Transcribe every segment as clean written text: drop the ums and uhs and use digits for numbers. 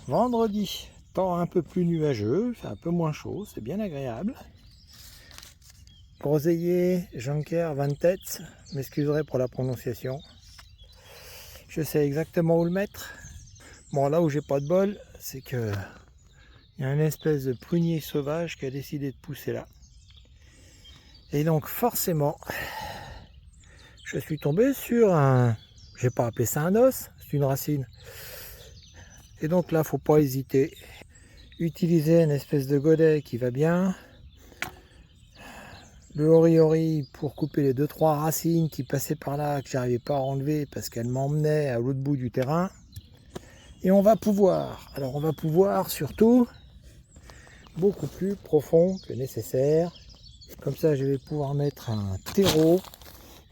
vendredi, temps un peu plus nuageux, il fait un peu moins chaud, c'est bien agréable. Groseillier, Jonker, Van Tetz, m'excuserez pour la prononciation. Je sais exactement où le mettre. Bon, là où j'ai pas de bol, c'est que il y a une espèce de prunier sauvage qui a décidé de pousser là. Et donc forcément, je suis tombé sur un... Je vais pas appeler ça un os, c'est une racine. Et donc là, faut pas hésiter. Utiliser une espèce de godet qui va bien. Le ori-ori pour couper les 2-3 racines qui passaient par là, que j'arrivais pas à enlever parce qu'elles m'emmenaient à l'autre bout du terrain. Et on va pouvoir surtout beaucoup plus profond que nécessaire. Comme ça, je vais pouvoir mettre un terreau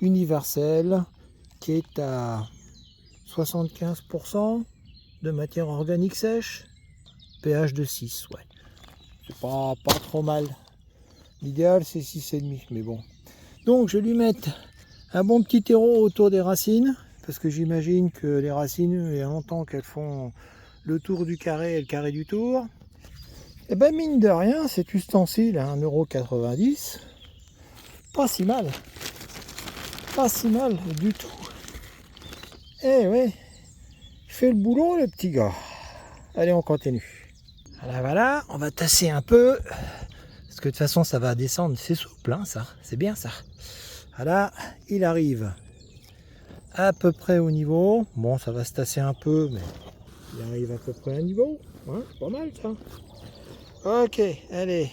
universel qui est à 75% de matière organique sèche, pH de 6, ouais. C'est pas trop mal. L'idéal c'est 6,5, mais bon. Donc je vais lui mettre un bon petit terreau autour des racines, parce que j'imagine que les racines, il y a longtemps qu'elles font le tour du carré et le carré du tour. Et ben mine de rien, cet ustensile à 1,90 €, pas si mal. Pas si mal du tout. Eh ouais, il fait le boulot le petit gars. Allez, on continue. Voilà, on va tasser un peu. Parce que de toute façon, ça va descendre. C'est souple, hein, ça. C'est bien, ça. Voilà, il arrive à peu près au niveau. Bon, ça va se tasser un peu, mais il arrive à peu près à niveau. Ouais, c'est pas mal, ça. Ok, allez.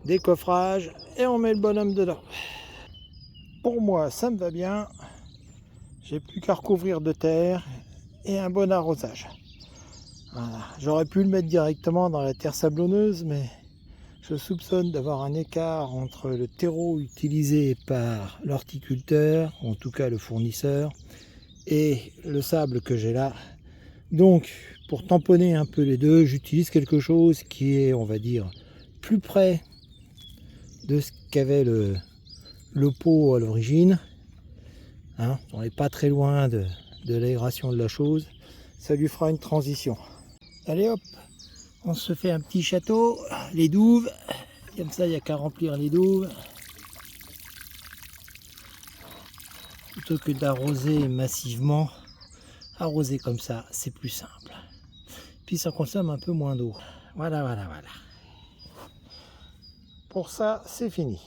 Décoffrage. Et on met le bonhomme dedans. Pour moi, ça me va bien. J'ai plus qu'à recouvrir de terre et un bon arrosage. Voilà. J'aurais pu le mettre directement dans la terre sablonneuse, mais je soupçonne d'avoir un écart entre le terreau utilisé par l'horticulteur, en tout cas le fournisseur, et le sable que j'ai là. Donc, pour tamponner un peu les deux, j'utilise quelque chose qui est, on va dire, plus près de ce qu'avait le pot à l'origine. Hein, on n'est pas très loin de l'aération de la chose. Ça lui fera une transition. Allez hop, on se fait un petit château, les douves. Comme ça, il n'y a qu'à remplir les douves. Plutôt que d'arroser massivement, arroser comme ça, c'est plus simple. Puis ça consomme un peu moins d'eau. Voilà. Pour ça, c'est fini.